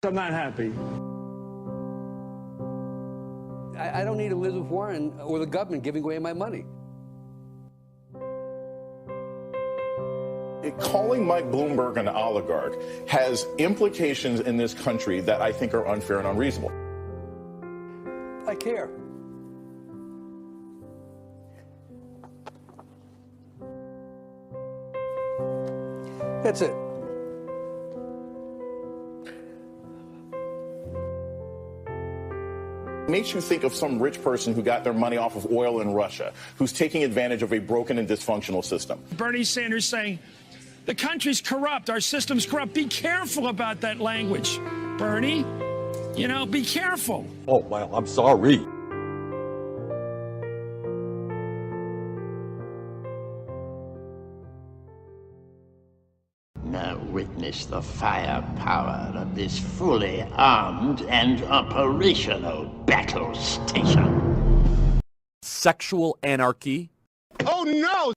I'm not happy. I don't need Elizabeth Warren or the government giving away my money. Calling Mike Bloomberg an oligarch has implications in this country that I think are unfair and unreasonable. I care. That's it. Makes you think of some rich person who got their money off of oil in Russia, who's taking advantage of a broken and dysfunctional system. Bernie Sanders saying, the country's corrupt, our system's corrupt. Be careful about that language, Bernie. You know, be careful. Oh, well, I'm sorry. Now witness the firepower of this fully armed and operational battle station. Sexual anarchy. Oh, no!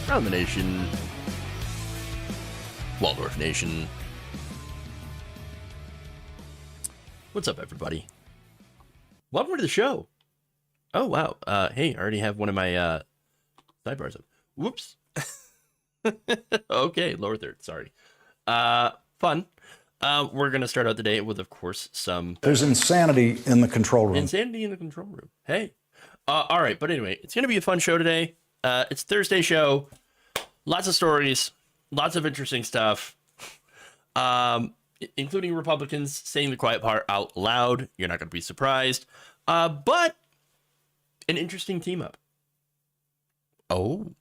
Around the nation, Waldorf Nation. What's up, everybody? Welcome to the show. Oh, wow. Hey, I already have one of my sidebars up. Whoops. Okay, lower third. Sorry. Fun. We're going to start out the day with, of course, some... There's insanity in the control room. Insanity in the control room. Hey. All right, but anyway, it's going to be a fun show today. It's Thursday show. Lots of stories, lots of interesting stuff, including Republicans saying the quiet part out loud. You're not going to be surprised. But an interesting team up. Oh,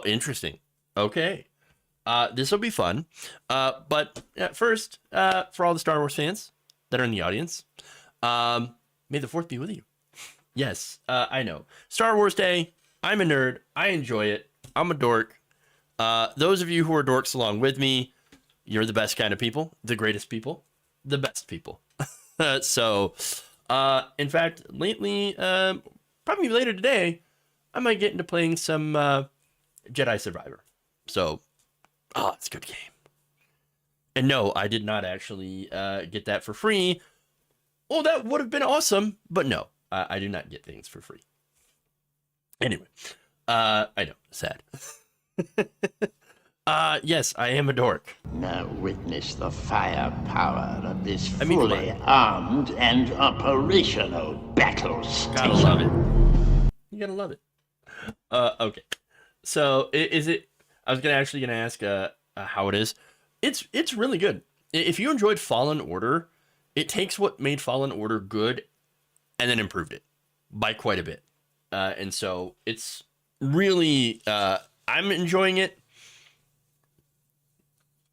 interesting. Okay. This will be fun. But first, for all the Star Wars fans that are in the audience, may the 4th be with you. Yes, I know. Star Wars Day. I'm a nerd. I enjoy it. I'm a dork. Those of you who are dorks along with me, you're the best kind of people, the greatest people, the best people. So, in fact, lately, probably later today, I might get into playing some Jedi Survivor. So, it's a good game. And no, I did not actually get that for free. Well, that would have been awesome, but no, I do not get things for free. Anyway, I know, sad. Yes, I am a dork. Now witness the firepower of this fully armed and operational battle station. Gotta love it. You gotta love it. Okay. So, is it... I was actually gonna ask how it is. It's really good. If you enjoyed Fallen Order, it takes what made Fallen Order good and then improved it by quite a bit. And so it's really, I'm enjoying it.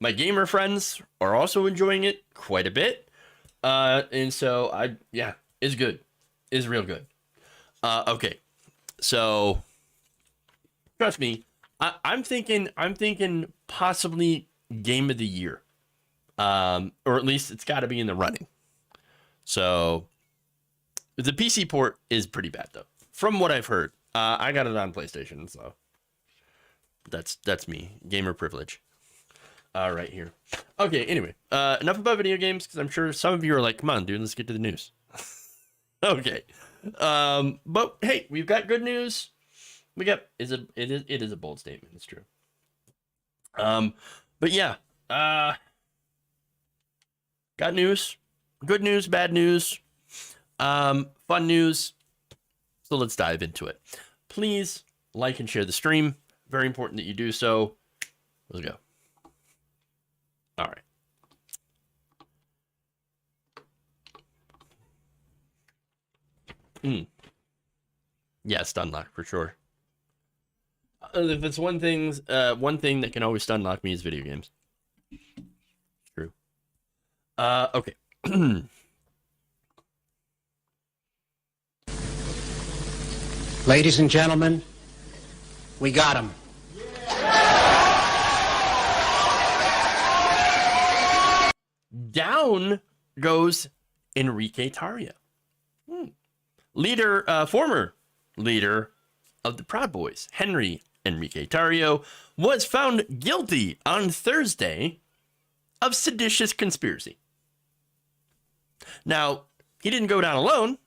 My gamer friends are also enjoying it quite a bit. And so it's good. It's real good. Okay. So trust me, I'm thinking possibly game of the year. Or at least it's got to be in the running. So the PC port is pretty bad though. From what I've heard, I got it on PlayStation, so that's me, gamer privilege. Right here. Okay, anyway, enough about video games because I'm sure some of you are like, "Come on, dude, let's get to the news." Okay, but hey, we've got good news. It is a bold statement. It's true. But yeah, got news, good news, bad news, fun news. So let's dive into it. Please like and share the stream. Very important that you do so. Let's go. All right. Yeah, stun lock for sure. if it's one thing that can always unlock me is video games. True. Okay. Ladies and gentlemen, we got him. Down goes Enrique Tarrio. Former leader of the Proud Boys, Henry Enrique Tarrio, was found guilty on Thursday of seditious conspiracy. Now, he didn't go down alone.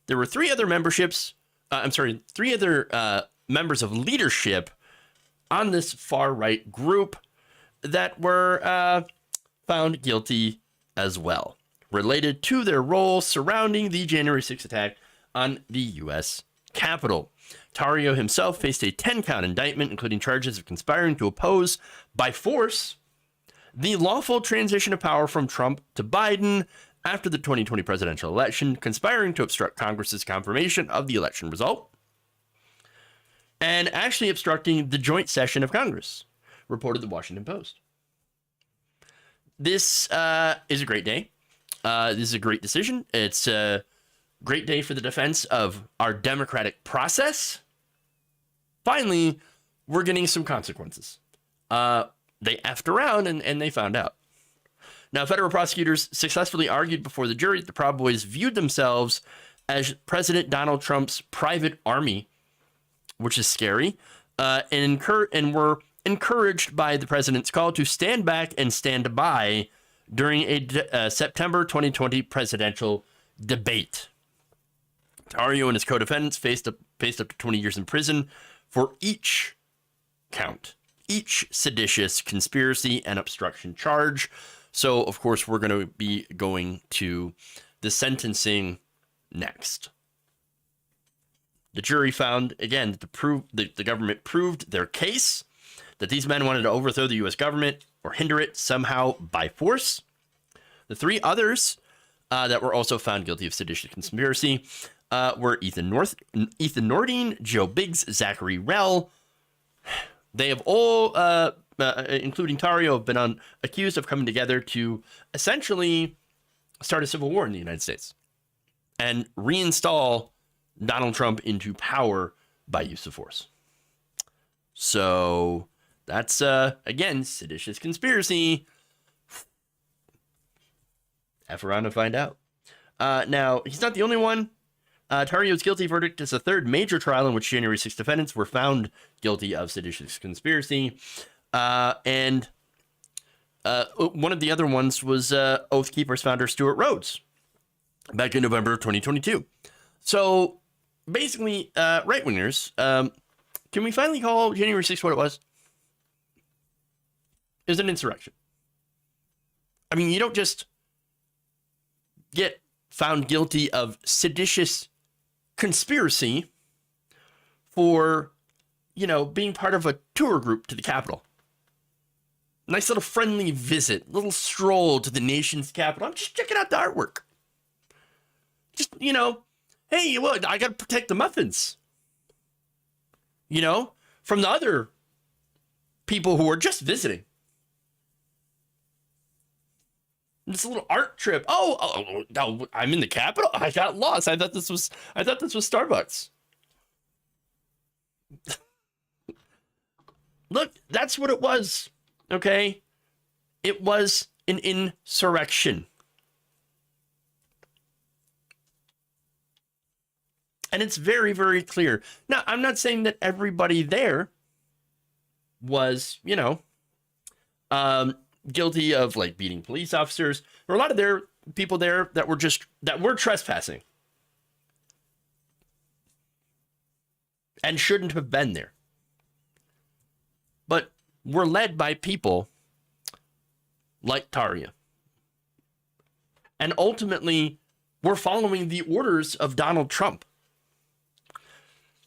There were three other members of leadership on this far-right group that were found guilty as well, related to their role surrounding the January 6th attack on the U.S. Capitol. Tarrio himself faced a 10-count indictment, including charges of conspiring to oppose by force the lawful transition of power from Trump to Biden after the 2020 presidential election, conspiring to obstruct Congress's confirmation of the election result, and actually obstructing the joint session of Congress, reported the Washington Post. This is a great day. This is a great decision. It's a great day for the defense of our democratic process. Finally, we're getting some consequences. They effed around and they found out. Now, federal prosecutors successfully argued before the jury that the Proud Boys viewed themselves as President Donald Trump's private army, which is scary, and were encouraged by the president's call to stand back and stand by during a September 2020 presidential debate. Tarrio and his co-defendants faced up to 20 years in prison for each count, each seditious conspiracy and obstruction charge. So, of course, we're going to be going to the sentencing next. The jury found, again, that the government proved their case, that these men wanted to overthrow the U.S. government or hinder it somehow by force. The three others that were also found guilty of seditious conspiracy were Ethan Nordine, Joe Biggs, Zachary Rell. They have all, including Tarrio, have been accused of coming together to essentially start a civil war in the United States and reinstall Donald Trump into power by use of force. So that's, again, seditious conspiracy. F around and find out. Now, he's not the only one. Tarrio's guilty verdict is the third major trial in which January 6 defendants were found guilty of seditious conspiracy. And one of the other ones was Oath Keepers founder Stuart Rhodes back in November of 2022. So basically, right-wingers, can we finally call January 6 what it was? It was an insurrection. I mean, you don't just get found guilty of seditious conspiracy for, being part of a tour group to the Capitol. Nice little friendly visit, little stroll to the nation's capital. I'm just checking out the artwork. Just, hey, look, I got to protect the muffins. From the other people who are just visiting. This little art trip. Oh, I'm in the Capitol. I got lost. I thought this was Starbucks. Look, that's what it was. Okay? It was an insurrection. And it's very, very clear. Now, I'm not saying that everybody there was, guilty of beating police officers. There were a lot of people there that were trespassing and shouldn't have been there. But were led by people like Tarrio. And ultimately were following the orders of Donald Trump.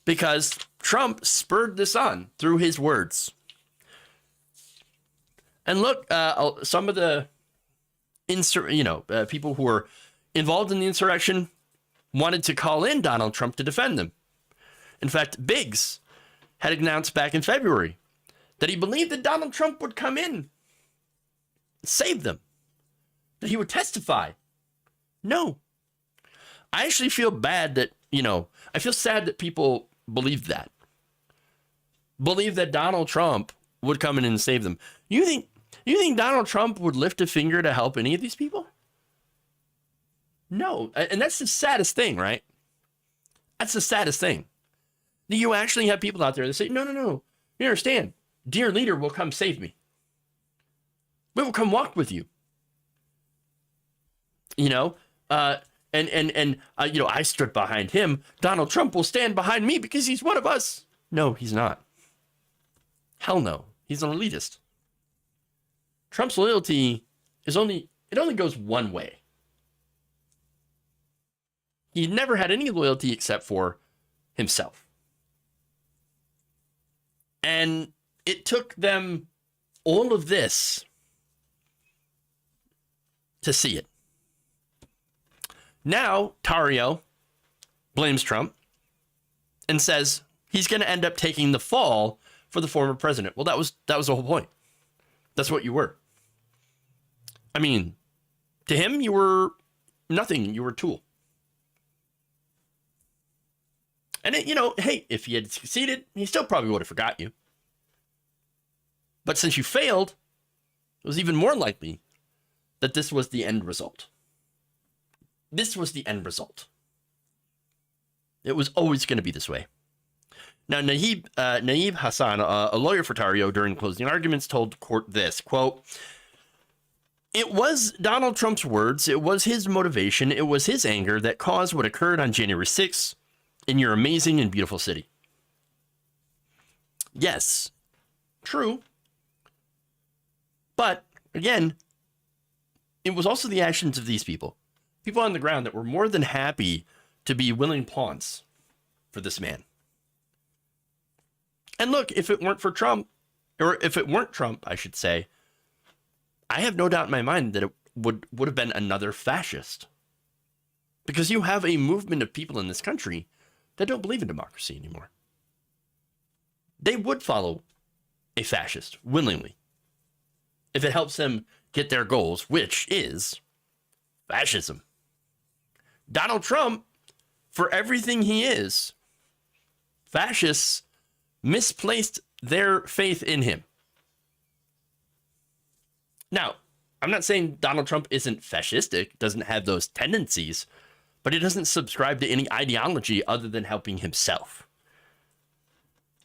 Because Trump spurred this on through his words. And look, some of the people who were involved in the insurrection wanted to call in Donald Trump to defend them. In fact, Biggs, had announced back in February that he believed that Donald Trump would come in and save them, that he would testify. No. I actually feel bad that, I feel sad that people believe that. Believe that Donald Trump would come in and save them. You think Donald Trump would lift a finger to help any of these people? No. And that's the saddest thing, right? That's the saddest thing. You actually have people out there that say, no. You understand? Dear leader will come save me. We will come walk with you. I stood behind him. Donald Trump will stand behind me because he's one of us. No, he's not. Hell no. He's an elitist. Trump's loyalty only goes one way. He never had any loyalty except for himself. And it took them all of this to see it. Now, Tario blames Trump and says he's going to end up taking the fall for the former president. Well, that was the whole point. That's what you were. I mean, to him, you were nothing. You were a tool. And, hey, if he had succeeded, he still probably would have forgot you. But since you failed, it was even more likely that this was the end result. This was the end result. It was always going to be this way. Now, Naib Hassan, a lawyer for Tario, during closing arguments, told court this, quote, "It was Donald Trump's words, it was his motivation, it was his anger that caused what occurred on January 6th in your amazing and beautiful city." Yes, true. But, again, it was also the actions of these people on the ground that were more than happy to be willing pawns for this man. And look, if it weren't for Trump, or if it weren't Trump, I should say, I have no doubt in my mind that it would have been another fascist. Because you have a movement of people in this country that don't believe in democracy anymore. They would follow a fascist willingly if it helps them get their goals, which is fascism. Donald Trump, for everything he is, fascists misplaced their faith in him. Now, I'm not saying Donald Trump isn't fascistic, doesn't have those tendencies, but he doesn't subscribe to any ideology other than helping himself.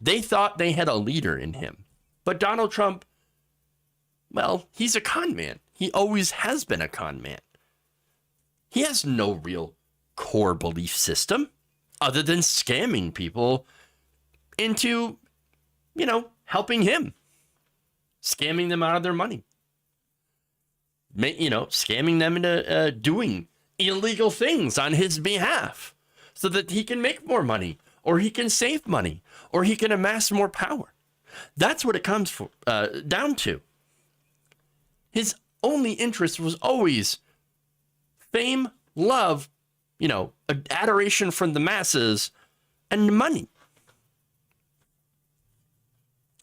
They thought they had a leader in him. But Donald Trump, well, he's a con man. He always has been a con man. He has no real core belief system other than scamming people into, helping him. Scamming them out of their money. Scamming them into doing illegal things on his behalf so that he can make more money, or he can save money, or he can amass more power. That's what it comes down to. His only interest was always fame, love, adoration from the masses, and money.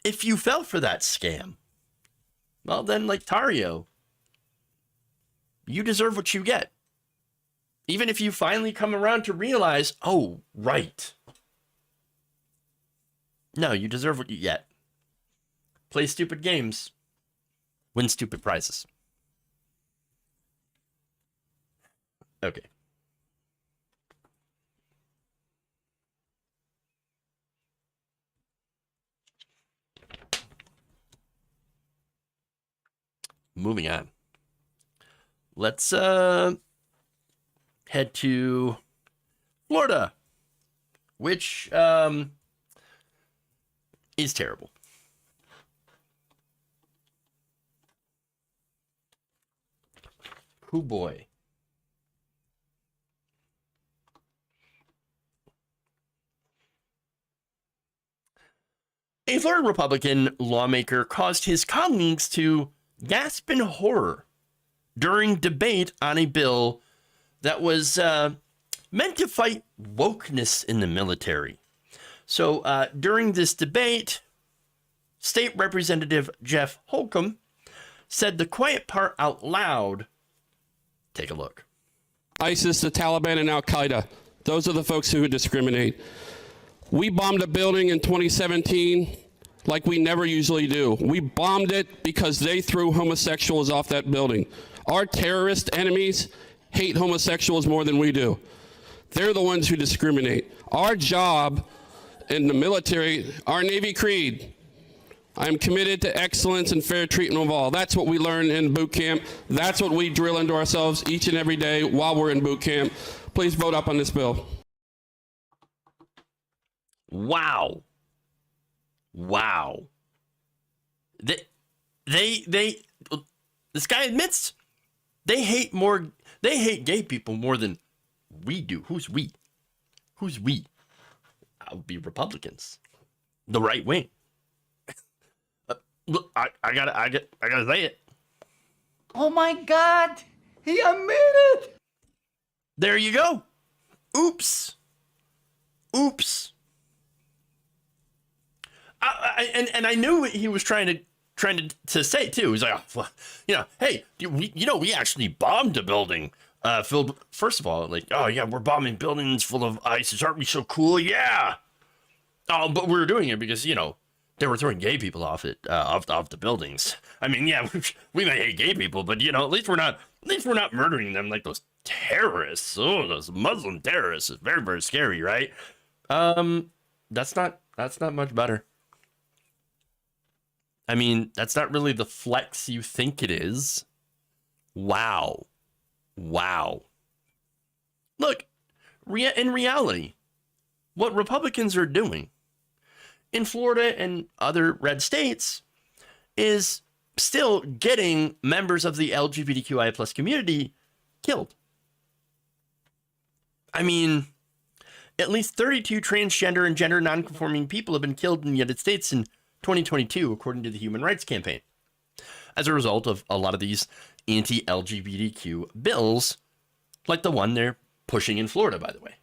If you fell for that scam, well, then, like Tario, you deserve what you get. Even if you finally come around to realize, oh, right. No, you deserve what you get. Play stupid games. Win stupid prizes. Okay. Moving on. Let's head to Florida, which is terrible. Oh boy. A Florida Republican lawmaker caused his colleagues to gasp in horror during debate on a bill that was meant to fight wokeness in the military. So during this debate, State Representative Jeff Holcomb said the quiet part out loud. Take a look. ISIS, the Taliban, and Al-Qaeda. Those are the folks who discriminate. We bombed a building in 2017 like we never usually do. We bombed it because they threw homosexuals off that building. Our terrorist enemies hate homosexuals more than we do. They're the ones who discriminate. Our job in the military, our Navy creed, I am committed to excellence and fair treatment of all. That's what we learn in boot camp. That's what we drill into ourselves each and every day while we're in boot camp. Please vote up on this bill. Wow. This guy admits they hate gay people more than we do. Who's we? I would be Republicans. The right wing. Look, I gotta say it. Oh my God! He admitted! There you go. Oops. And I knew what he was trying to say too. He's like, oh, well, hey, we actually bombed a building filled. First of all, like, oh yeah, we're bombing buildings full of ISIS. Aren't we so cool? Yeah. Oh, but we were doing it because they were throwing gay people off the buildings. I mean, yeah, we may hate gay people, but at least we're not murdering them like those terrorists. Oh, those Muslim terrorists is very, very scary, right? That's not much better. I mean, that's not really the flex you think it is. Wow. Look, in reality, what Republicans are doing in Florida and other red states is still getting members of the LGBTQIA plus community killed. I mean, at least 32 transgender and gender nonconforming people have been killed in the United States in 2022, according to the Human Rights Campaign, as a result of a lot of these anti-LGBTQ bills, like the one they're pushing in Florida, by the way.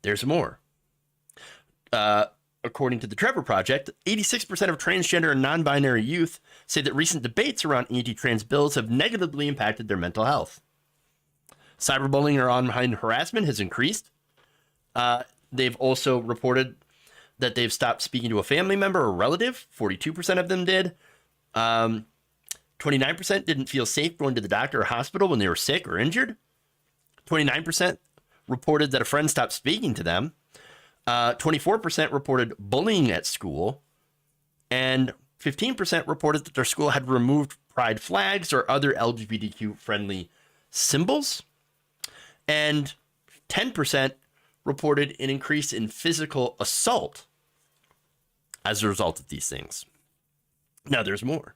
There's more. According to the Trevor Project, 86% of transgender and non-binary youth say that recent debates around anti-trans bills have negatively impacted their mental health. Cyberbullying or online harassment has increased. They've also reported that they've stopped speaking to a family member or relative. 42% of them did. 29% didn't feel safe going to the doctor or hospital when they were sick or injured. 29% reported that a friend stopped speaking to them. 24% reported bullying at school. And 15% reported that their school had removed pride flags or other LGBTQ-friendly symbols. And 10% reported an increase in physical assault as a result of these things. Now, there's more.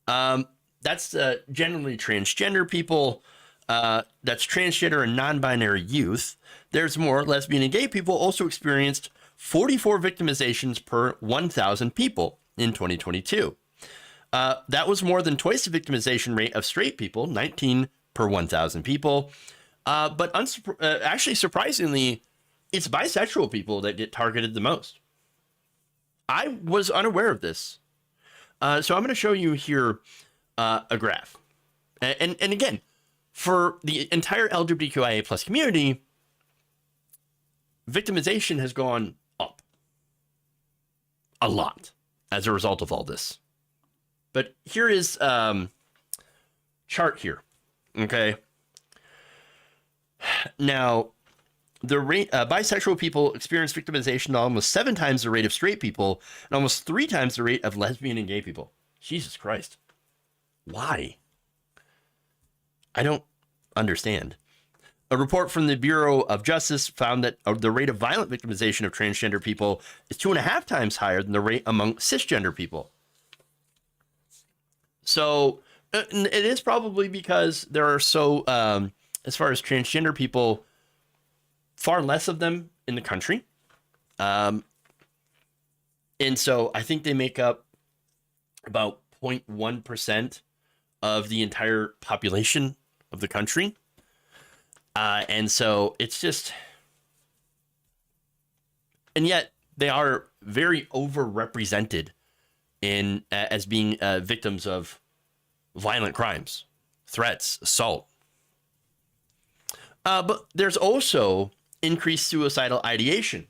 That's generally transgender people. That's transgender and non-binary youth. There's more. Lesbian and gay people also experienced 44 victimizations per 1,000 people in 2022. That was more than twice the victimization rate of straight people, 19 per 1,000 people. But actually, surprisingly, it's bisexual people that get targeted the most. I was unaware of this. So I'm going to show you here a graph. And again, for the entire LGBTQIA plus community, victimization has gone up a lot as a result of all this. But here is chart here. Okay. Now, the rate bisexual people experience victimization at almost 7 times the rate of straight people and almost 3 times the rate of lesbian and gay people. Jesus Christ. Why? I don't understand. A report from the Bureau of Justice found that the rate of violent victimization of transgender people is 2.5 times higher than the rate among cisgender people. So it is probably because there are so, as far as transgender people, far less of them in the country. And so I think they make up about 0.1% of the entire population of the country. And so it's just, And yet they are very overrepresented in as being victims of violent crimes, threats, assault. But there's also increased suicidal ideation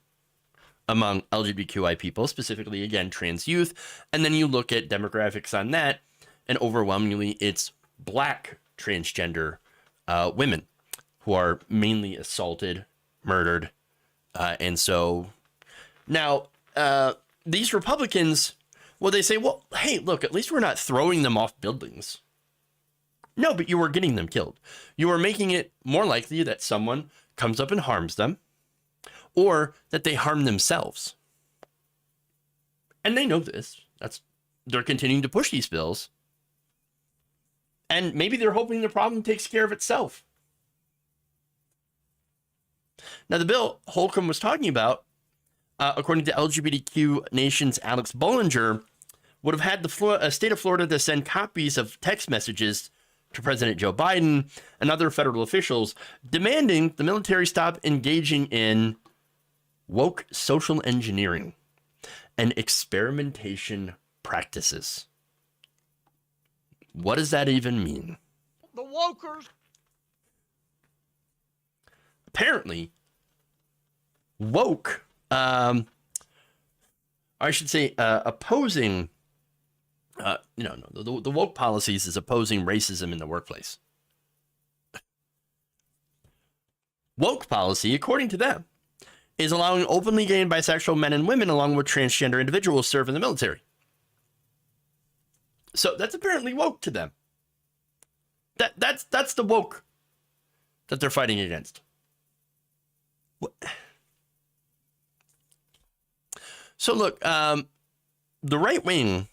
among LGBTQI people, specifically, again, trans youth. And then you look at demographics on that, and overwhelmingly it's Black transgender women who are mainly assaulted, murdered. And so now these Republicans, well, they say, well, hey, look, at least we're not throwing them off buildings. No, but you are getting them killed. You are making it more likely that someone comes up and harms them, or that they harm themselves. And they know this. They're continuing to push these bills. And maybe they're hoping the problem takes care of itself. Now, the bill Holcomb was talking about, according to LGBTQ Nation's Alex Bollinger, would have had the state of Florida to send copies of text messages to President Joe Biden and other federal officials demanding the military stop engaging in woke social engineering and experimentation practices. What does that even mean? The wokers. Apparently, woke, I should say, opposing, the woke policies is opposing racism in the workplace. Woke policy, according to them, is allowing openly gay and bisexual men and women along with transgender individuals serve in the military. So that's apparently woke to them. That's the woke that they're fighting against. What? So look, the right wing,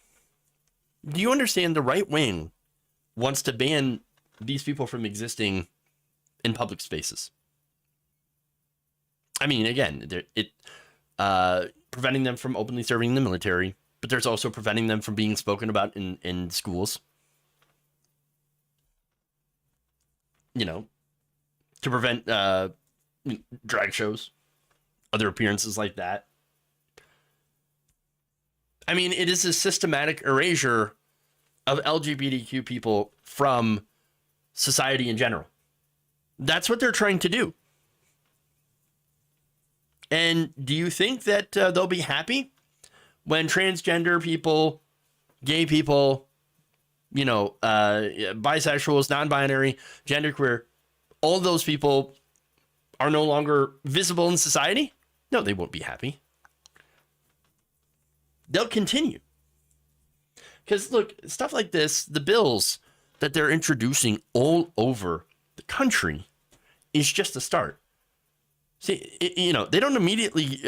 do you understand the right wing wants to ban these people from existing in public spaces? I mean, again, preventing them from openly serving in the military, but there's also preventing them from being spoken about in schools. You know, to prevent drag shows, other appearances like that. I mean, it is a systematic erasure of LGBTQ people from society in general. That's what they're trying to do. And do you think that they'll be happy when transgender people, gay people, bisexuals, non-binary, genderqueer, all those people are no longer visible in society? No, they won't be happy. They'll continue. Because look, stuff like this, the bills that they're introducing all over the country is just a start. See, they don't immediately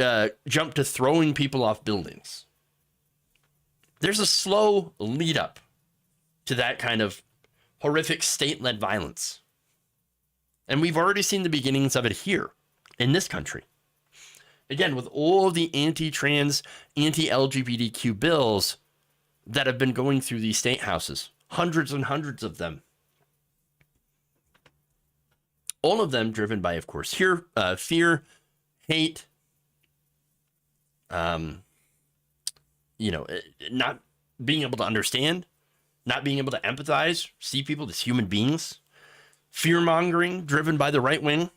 jump to throwing people off buildings. There's a slow lead up to that kind of horrific state-led violence. And we've already seen the beginnings of it here in this country. Again, with all of the anti-trans, anti-LGBTQ bills that have been going through these state houses, hundreds and hundreds of them. All of them driven by, of course, fear, hate, not being able to understand, not being able to empathize, see people as human beings, fear-mongering driven by the right wing.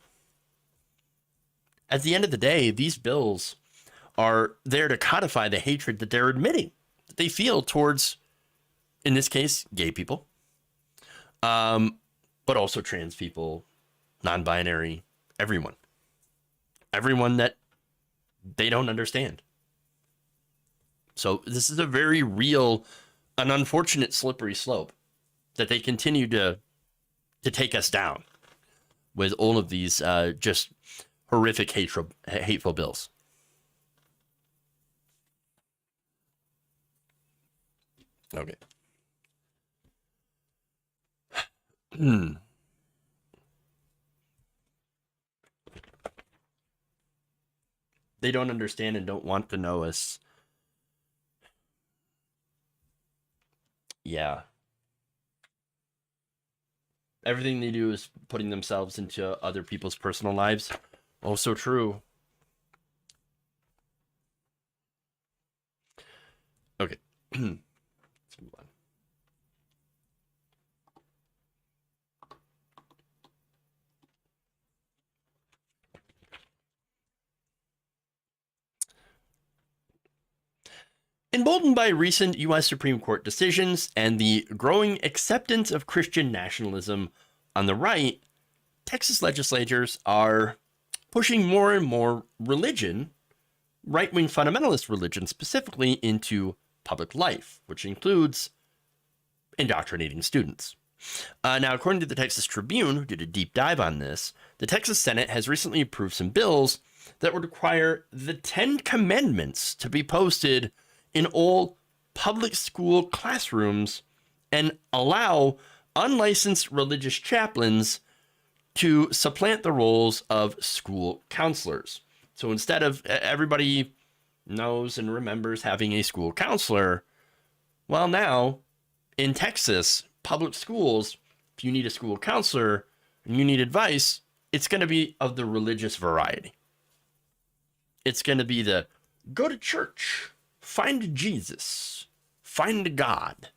At the end of the day, these bills are there to codify the hatred that they're admitting that they feel towards, in this case, gay people, but also trans people, non-binary, everyone that they don't understand. So this is a very real, an unfortunate slippery slope that they continue to take us down with all of these just horrific hateful bills. Okay. They don't understand and don't want to know us. Yeah. Everything they do is putting themselves into other people's personal lives. Also true. Let's move on. Emboldened by recent U.S. Supreme Court decisions and the growing acceptance of Christian nationalism on the right, Texas legislators are pushing more and more religion, right-wing fundamentalist religion specifically, into public life, which includes indoctrinating students. Now, according to the Texas Tribune, who did a deep dive on this, the Texas Senate has recently approved some bills that would require the 10 Commandments to be posted in all public school classrooms and allow unlicensed religious chaplains to supplant the roles of school counselors. So instead of everybody knows and remembers having a school counselor, well, now in Texas, public schools, if you need a school counselor and you need advice, it's going to be of the religious variety. It's going to be the go to church, find Jesus, find God.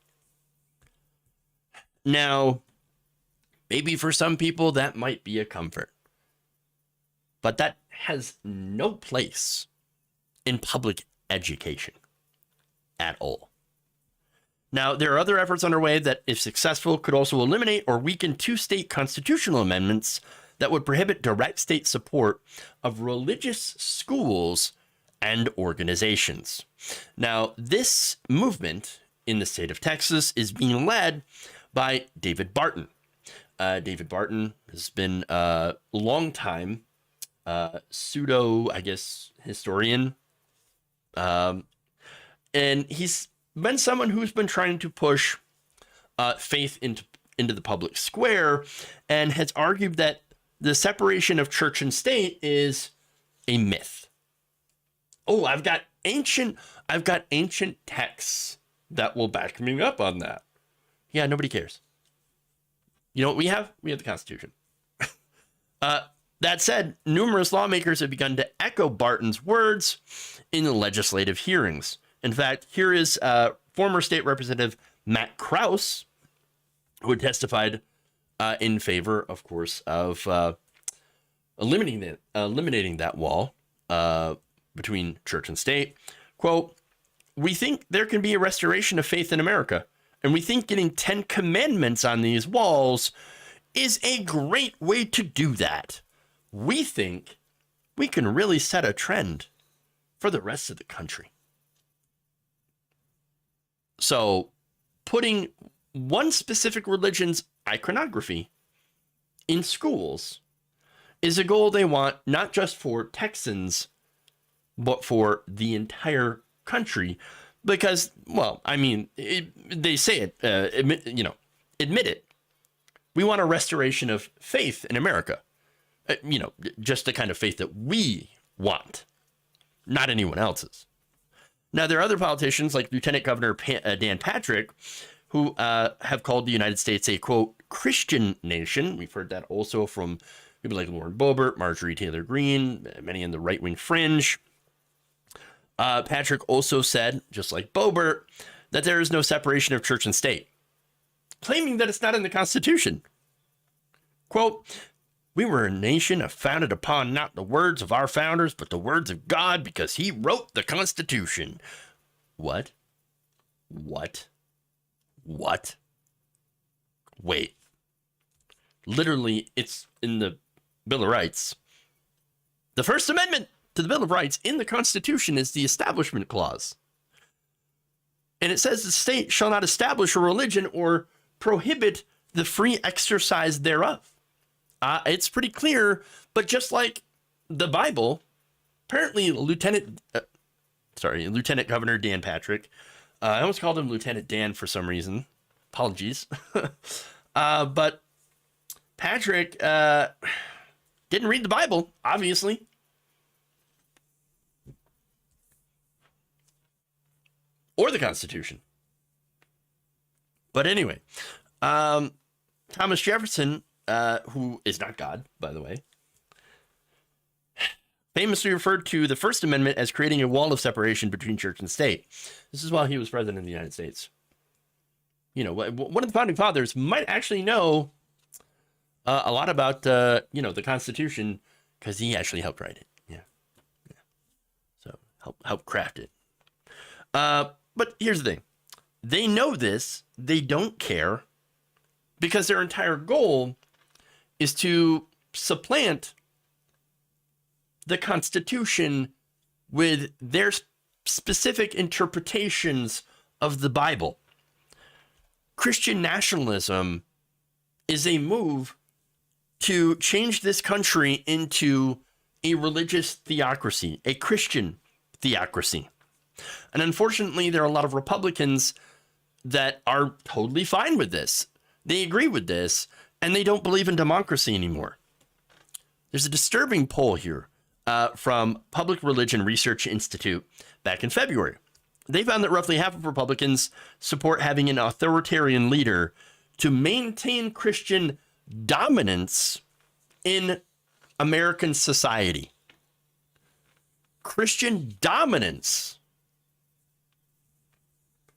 Now, maybe for some people that might be a comfort, but that has no place in public education at all. Now, there are other efforts underway that, if successful, could also eliminate or weaken 2 state constitutional amendments that would prohibit direct state support of religious schools and organizations. Now, this movement in the state of Texas is being led by David Barton. David Barton has been a long-time pseudo, I guess, historian. And he's been someone who's been trying to push faith into the public square and has argued that the separation of church and state is a myth. Oh, I've got ancient texts that will back me up on that. Yeah, nobody cares. You know what we have? We have the Constitution. That said, numerous lawmakers have begun to echo Barton's words in the legislative hearings. In fact, here is former state representative Matt Krause, who had testified in favor, of course, of eliminating that wall between church and state. Quote, "We think there can be a restoration of faith in America, and we think getting 10 commandments on these walls is a great way to do that. We think we can really set a trend for the rest of the country." So putting one specific religion's iconography in schools is a goal they want not just for Texans, but for the entire country. Because, well, I mean, they say it, admit it. We want a restoration of faith in America. Just the kind of faith that we want, not anyone else's. Now, there are other politicians like Lieutenant Governor Dan Patrick who have called the United States a, quote, Christian nation. We've heard that also from people like Lauren Boebert, Marjorie Taylor Greene, many in the right-wing fringe. Patrick also said, just like Boebert, that there is no separation of church and state, claiming that it's not in the Constitution. Quote, "We were a nation founded upon not the words of our founders, but the words of God, because he wrote the Constitution." What? Wait. Literally, it's in the Bill of Rights. The First Amendment to the Bill of Rights in the Constitution is the Establishment Clause. And it says the state shall not establish a religion or prohibit the free exercise thereof. It's pretty clear, but just like the Bible, apparently Lieutenant Governor Dan Patrick, I almost called him Lieutenant Dan for some reason. Apologies. But Patrick didn't read the Bible, obviously. Or the Constitution. But anyway, Thomas Jefferson, who is not God, by the way, famously referred to the First Amendment as creating a wall of separation between church and state. This is while he was president of the United States. You know, one of the founding fathers might actually know a lot about, you know, the Constitution because he actually helped write it. Yeah. So help craft it. But here's the thing. They know this. They don't care because their entire goal is to supplant the Constitution with their specific interpretations of the Bible. Christian nationalism is a move to change this country into a religious theocracy, a Christian theocracy. And unfortunately, there are a lot of Republicans that are totally fine with this. They agree with this, and they don't believe in democracy anymore. There's a disturbing poll here from Public Religion Research Institute back in February. They found that roughly half of Republicans support having an authoritarian leader to maintain Christian dominance in American society. Christian dominance.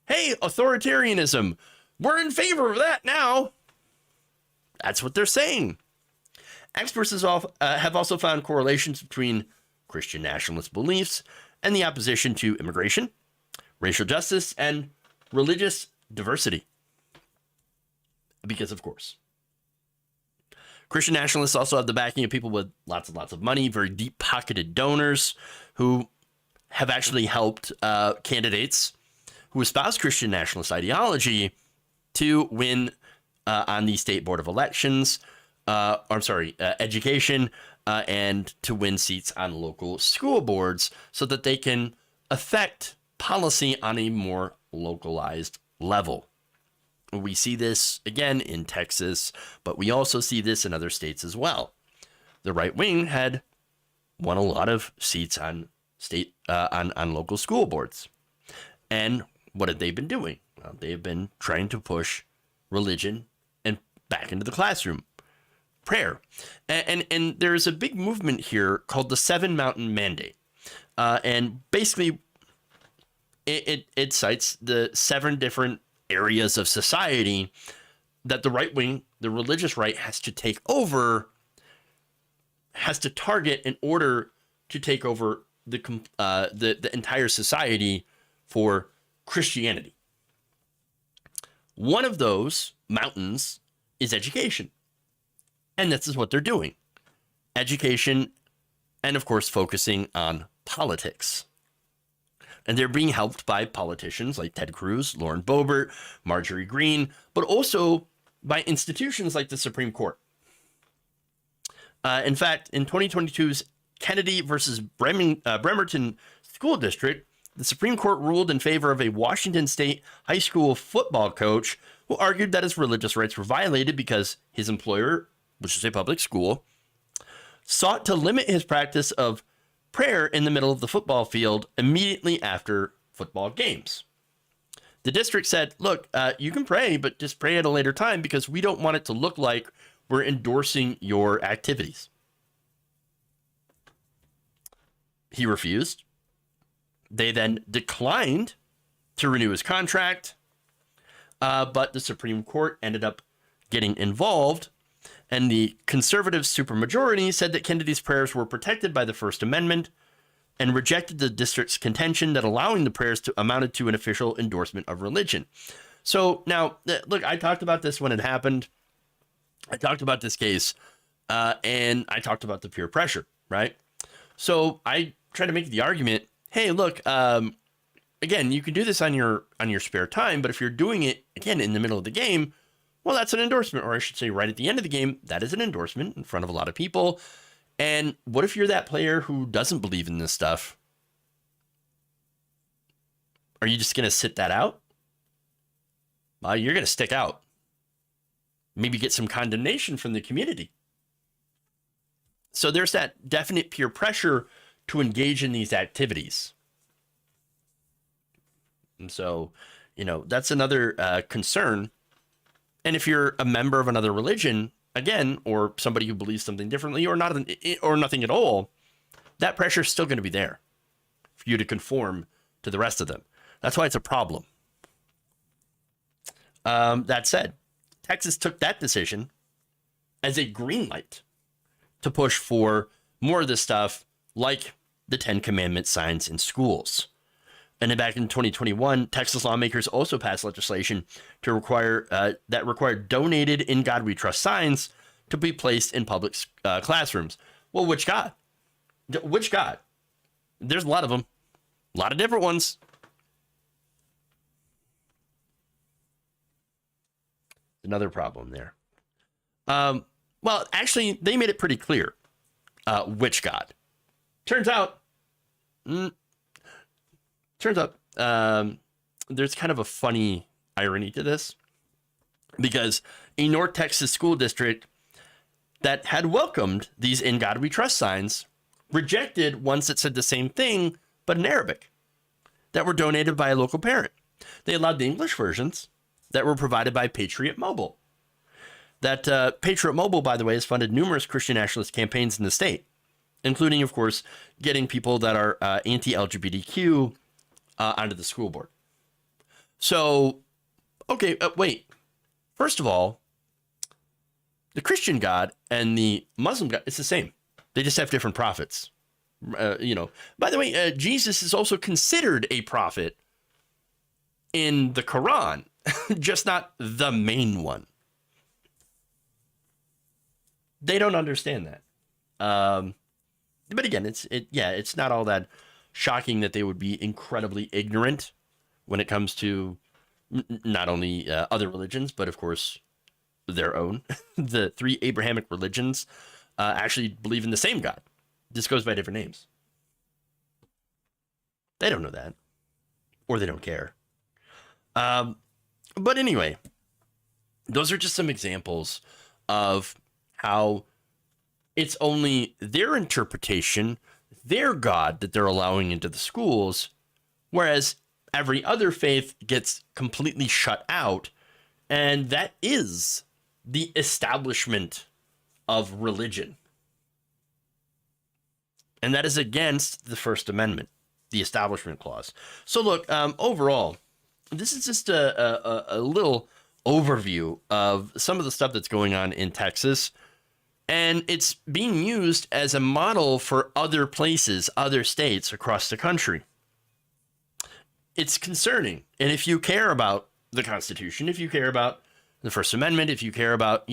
Hey, authoritarianism. We're in favor of that now. That's what they're saying. Experts have also found correlations between Christian nationalist beliefs and the opposition to immigration, racial justice, and religious diversity. Because, of course, Christian nationalists also have the backing of people with lots and lots of money, very deep-pocketed donors who have actually helped candidates who espouse Christian nationalist ideology to win on the state board of elections, education, and to win seats on local school boards so that they can affect policy on a more localized level. We see this again in Texas, but we also see this in other states as well. The right wing had won a lot of seats on state on local school boards. And what have they been doing? Well, they have been trying to push religion and back into the classroom. Prayer. And there's a big movement here called the Seven Mountain Mandate. And basically, it cites the 7 different areas of society that the right wing, the religious right, has to take over, has to target in order to take over the entire society for Christianity. One of those mountains is education. And this is what they're doing. Education, and of course, focusing on politics. And they're being helped by politicians like Ted Cruz, Lauren Boebert, Marjorie Greene, but also by institutions like the Supreme Court. In fact, in 2022's Kennedy versus Bremerton School District, the Supreme Court ruled in favor of a Washington State high school football coach who argued that his religious rights were violated because his employer, which is a public school, sought to limit his practice of prayer in the middle of the football field immediately after football games. The district said, look, you can pray, but just pray at a later time because we don't want it to look like we're endorsing your activities. He refused. They then declined to renew his contract, but the Supreme Court ended up getting involved. And the conservative supermajority said that Kennedy's prayers were protected by the First Amendment and rejected the district's contention that allowing the prayers to amounted to an official endorsement of religion. So now, look, I talked about this when it happened. I talked about this case, and I talked about the peer pressure, right? So I try to make the argument, hey, look, again, you can do this on your spare time, but if you're doing it, again, in the middle of the game, well, that's an endorsement, or I should say right at the end of the game, that is an endorsement in front of a lot of people. And what if you're that player who doesn't believe in this stuff? Are you just going to sit that out? Well, you're going to stick out. Maybe get some condemnation from the community. So there's that definite peer pressure to engage in these activities. And so, you know, that's another concern. And if you're a member of another religion, again, or somebody who believes something differently or not, or nothing at all, that pressure is still going to be there for you to conform to the rest of them. That's why it's a problem. That said, Texas took that decision as a green light to push for more of this stuff, like the 10 Commandment signs in schools. And then back in 2021, Texas lawmakers also passed legislation to require that required donated "In God We Trust" signs to be placed in public classrooms. Well, which God? Which God? There's a lot of them, a lot of different ones. Another problem there. Well, actually, they made it pretty clear which God. Turns out there's kind of a funny irony to this, because a North Texas school district that had welcomed these "In God We Trust" signs rejected ones that said the same thing, but in Arabic, that were donated by a local parent. They allowed the English versions that were provided by Patriot Mobile. That Patriot Mobile, by the way, has funded numerous Christian nationalist campaigns in the state, including, of course, getting people that are anti-LGBTQ onto the school board. So, okay, wait. First of all, the Christian God and the Muslim God, it's the same. They just have different prophets. By the way, Jesus is also considered a prophet in the Quran, just not the main one. They don't understand that. But again, it's not all that shocking that they would be incredibly ignorant when it comes to not only other religions, but of course their own. The three Abrahamic religions actually believe in the same God. This goes by different names. They don't know that, or they don't care. But anyway, those are just some examples of how it's only their interpretation, their God, that they're allowing into the schools, whereas every other faith gets completely shut out. And that is the establishment of religion. And that is against the First Amendment, the Establishment Clause. So look, overall, this is just a little overview of some of the stuff that's going on in Texas. And it's being used as a model for other places, other states across the country. It's concerning. And if you care about the Constitution, if you care about the First Amendment, if you care about,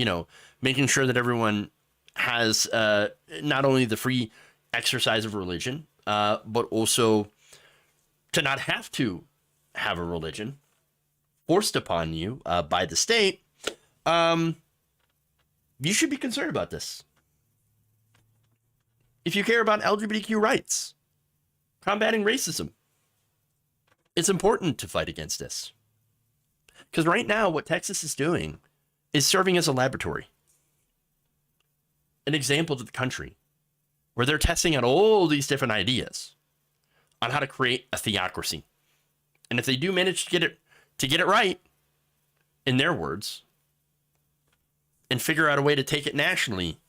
making sure that everyone has not only the free exercise of religion, but also to not have to have a religion forced upon you by the state, you should be concerned about this. If you care about LGBTQ rights, combating racism, it's important to fight against this. Because right now, what Texas is doing is serving as a laboratory, an example to the country, where they're testing out all these different ideas on how to create a theocracy. And if they do manage to get it right, in their words, and figure out a way to take it nationally,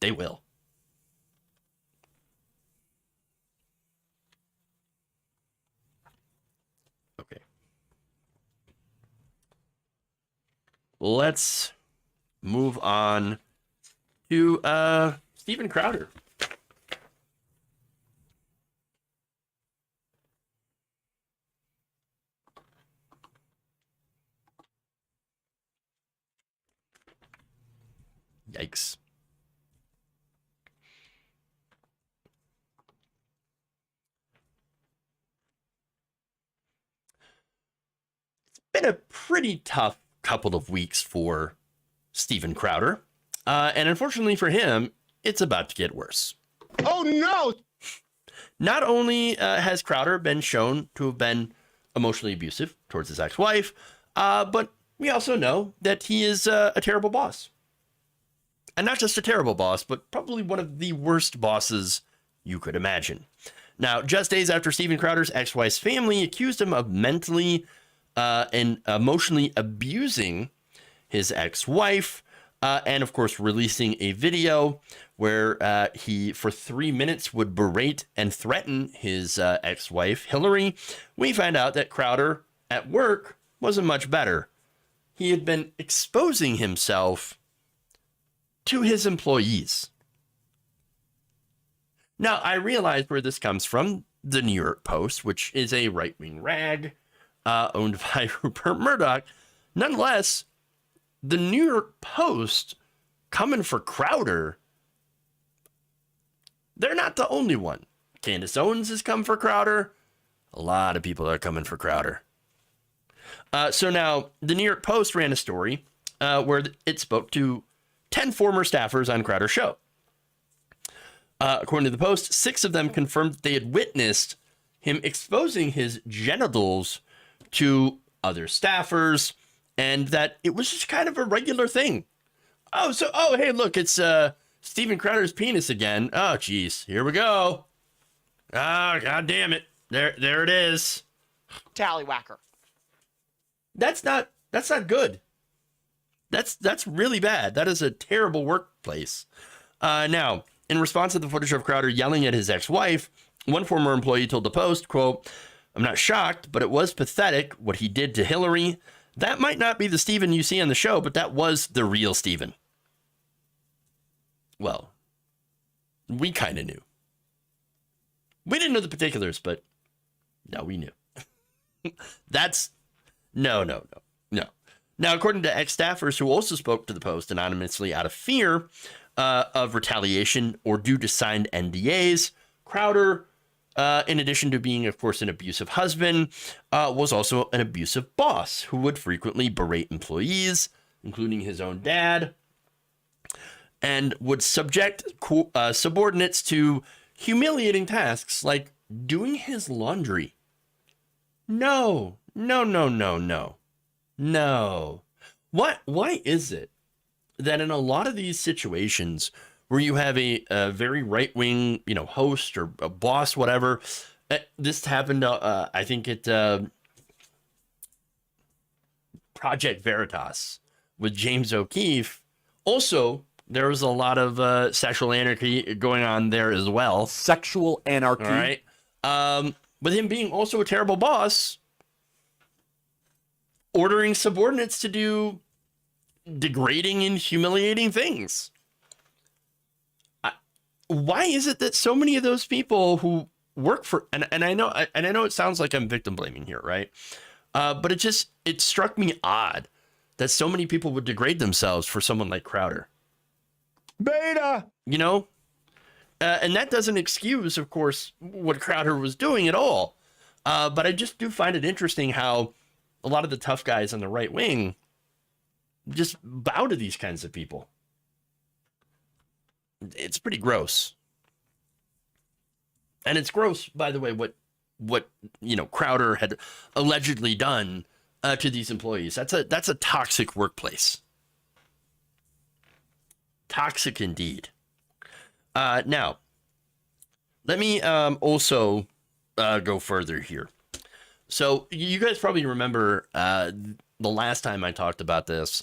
they will. Okay. Let's move on to Steven Crowder. Yikes. It's been a pretty tough couple of weeks for Steven Crowder. And unfortunately for him, it's about to get worse. Oh, no! Not only has Crowder been shown to have been emotionally abusive towards his ex-wife, but we also know that he is a terrible boss. And not just a terrible boss, but probably one of the worst bosses you could imagine. Now, just days after Steven Crowder's ex-wife's family accused him of mentally and emotionally abusing his ex-wife, and of course releasing a video where he, for 3 minutes, would berate and threaten his ex-wife, Hillary. We find out that Crowder at work wasn't much better. He had been exposing himself to his employees. Now, I realize where this comes from. The New York Post, which is a right-wing rag owned by Rupert Murdoch. Nonetheless, the New York Post coming for Crowder, they're not the only one. Candace Owens has come for Crowder. A lot of people are coming for Crowder. So now, the New York Post ran a story where it spoke to 10 former staffers on Crowder's show. According to the Post, 6 of them confirmed that they had witnessed him exposing his genitals to other staffers, and that it was just kind of a regular thing. Oh, hey, look, it's Steven Crowder's penis again. Oh, geez, here we go. Ah, God damn it. There it is. Tallywhacker. That's not good. That's really bad. That is a terrible workplace. Now, in response to the footage of Crowder yelling at his ex-wife, one former employee told the Post, quote, "I'm not shocked, but it was pathetic what he did to Hillary. That might not be the Steven you see on the show, but that was the real Steven." Well, we kind of knew. We didn't know the particulars, but no, we knew. No. Now, according to ex-staffers who also spoke to the Post anonymously out of fear of retaliation or due to signed NDAs, Crowder, in addition to being, of course, an abusive husband, was also an abusive boss who would frequently berate employees, including his own dad, and would subject subordinates to humiliating tasks like doing his laundry. No. Why is it that in a lot of these situations where you have a very right-wing, host or a boss, whatever, this happened, I think at Project Veritas with James O'Keefe. Also, there was a lot of sexual anarchy going on there as well. Sexual anarchy. All right. With him being also a terrible boss, ordering subordinates to do degrading and humiliating things. Why is it that so many of those people who work for, and I know it sounds like I'm victim blaming here, right? But it struck me odd that so many people would degrade themselves for someone like Crowder. Beta. And that doesn't excuse, of course, what Crowder was doing at all. But I just do find it interesting how a lot of the tough guys on the right wing just bow to these kinds of people. It's pretty gross. And it's gross, by the way, what Crowder had allegedly done to these employees. That's a toxic workplace. Toxic indeed. Now, let me also go further here. So you guys probably remember the last time I talked about this.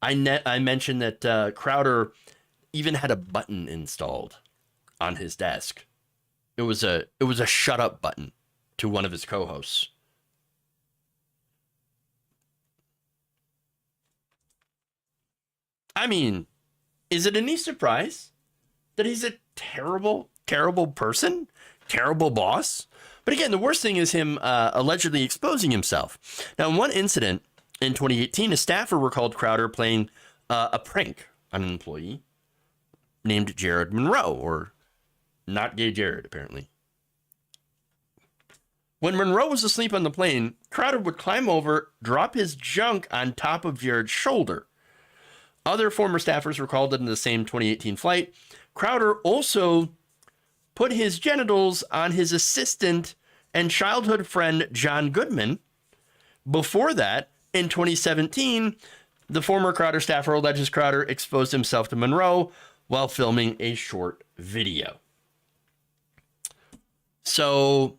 I mentioned that Crowder even had a button installed on his desk. It was a shut up button to one of his co-hosts. I mean, is it any surprise that he's a terrible, terrible person, terrible boss? But again, the worst thing is him allegedly exposing himself. Now, in one incident in 2018, a staffer recalled Crowder playing a prank on an employee named Jared Monroe, or not gay Jared, apparently. When Monroe was asleep on the plane, Crowder would climb over, drop his junk on top of Jared's shoulder. Other former staffers recalled that in the same 2018 flight, Crowder also put his genitals on his assistant and childhood friend John Goodman. Before that, in 2017, the former Crowder staffer alleges Crowder exposed himself to Monroe while filming a short video. So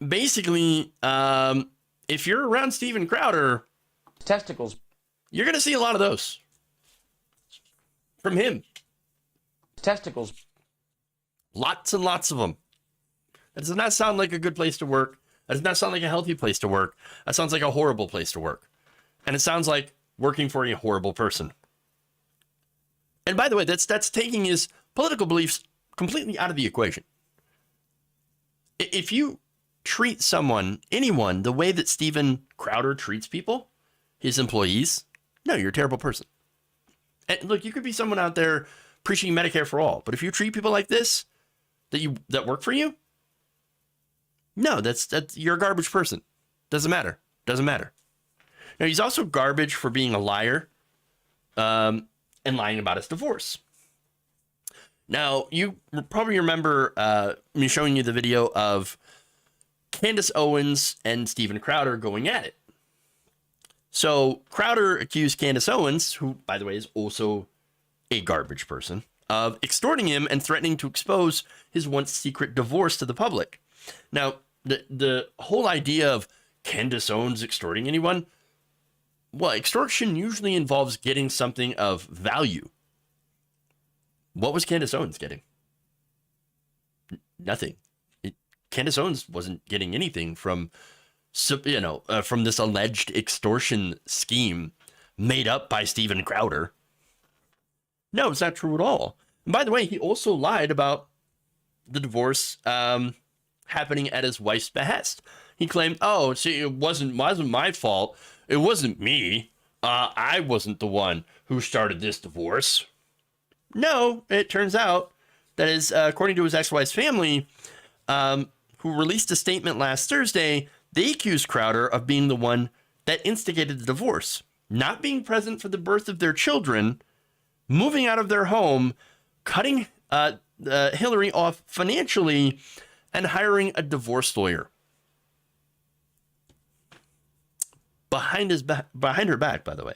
basically, if you're around Steven Crowder, Testicles. you're going to see a lot of those. from him. Testicles. Lots and lots of them. That does not sound like a good place to work. That does not sound like a healthy place to work. That sounds like a horrible place to work. And it sounds like working for a horrible person. And by the way, that's taking his political beliefs completely out of the equation. If you treat anyone, the way that Steven Crowder treats people, his employees, no, you're a terrible person. And look, you could be someone out there preaching Medicare for all, but if you treat people like this, that work for you, no, that's you're a garbage person. Doesn't matter. Now, he's also garbage for being a liar, and lying about his divorce. Now, you probably remember me showing you the video of Candace Owens and Steven Crowder going at it. So Crowder accused Candace Owens, who, by the way, is also a garbage person, of extorting him and threatening to expose his once secret divorce to the public. Now, the whole idea of Candace Owens extorting anyone, well, extortion usually involves getting something of value. What was Candace Owens getting? Nothing. Candace Owens wasn't getting anything from this alleged extortion scheme made up by Steven Crowder. No, it's not true at all. And by the way, he also lied about the divorce happening at his wife's behest. He claimed, "Oh, see, it wasn't my fault. It wasn't me. I wasn't the one who started this divorce." No, it turns out that is, according to his ex-wife's family, who released a statement last Thursday, they accused Crowder of being the one that instigated the divorce, not being present for the birth of their children, moving out of their home, cutting Hillary off financially, and hiring a divorce lawyer. Behind her back, by the way.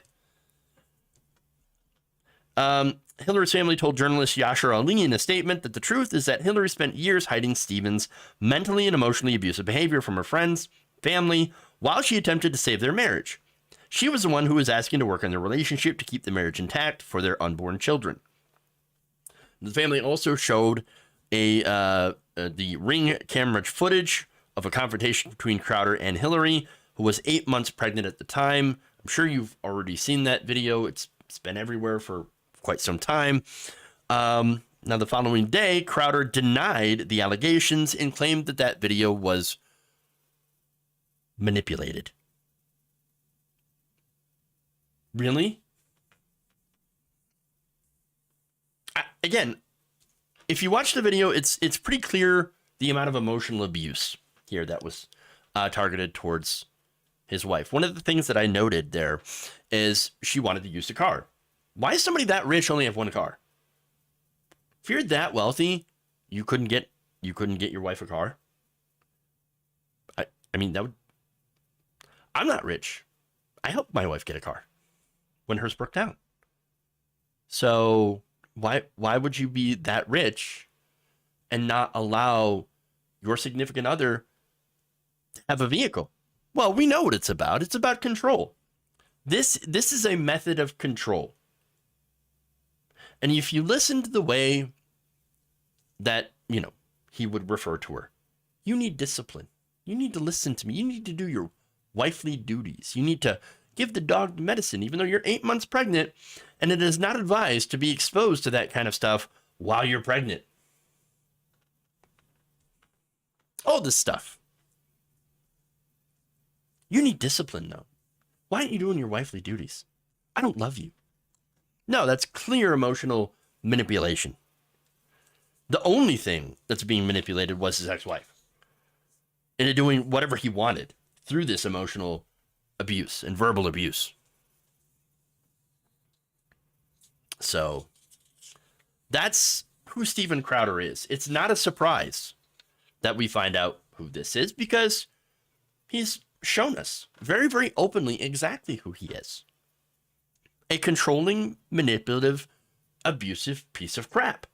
Hillary's family told journalist Yashar Ali in a statement that the truth is that Hillary spent years hiding Steven's mentally and emotionally abusive behavior from her friends, family, while she attempted to save their marriage. She was the one who was asking to work on their relationship to keep the marriage intact for their unborn children. The family also showed the Ring camera footage of a confrontation between Crowder and Hillary, who was 8 months pregnant at the time. I'm sure you've already seen that video. It's been everywhere for quite some time. Now, the following day, Crowder denied the allegations and claimed that video was manipulated. Really? Again, if you watch the video, it's pretty clear the amount of emotional abuse here that was targeted towards his wife. One of the things that I noted there is she wanted to use the car. Why does somebody that rich only have one car? If you're that wealthy, you couldn't get your wife a car. I mean, that would. I'm not rich. I helped my wife get a car when hers broke down. So why would you be that rich and not allow your significant other to have a vehicle? Well, we know what it's about. It's about control. This is a method of control. And if you listen to the way that, he would refer to her, you need discipline. You need to listen to me. You need to do your wifely duties. You need to give the dog medicine, even though you're 8 months pregnant, and it is not advised to be exposed to that kind of stuff while you're pregnant. All this stuff. You need discipline, though. Why aren't you doing your wifely duties? I don't love you. No, that's clear emotional manipulation. The only thing that's being manipulated was his ex-wife into doing whatever he wanted through this emotional abuse and verbal abuse. So that's who Steven Crowder is. It's not a surprise that we find out who this is because he's shown us very, very openly exactly who he is. A controlling, manipulative, abusive piece of crap.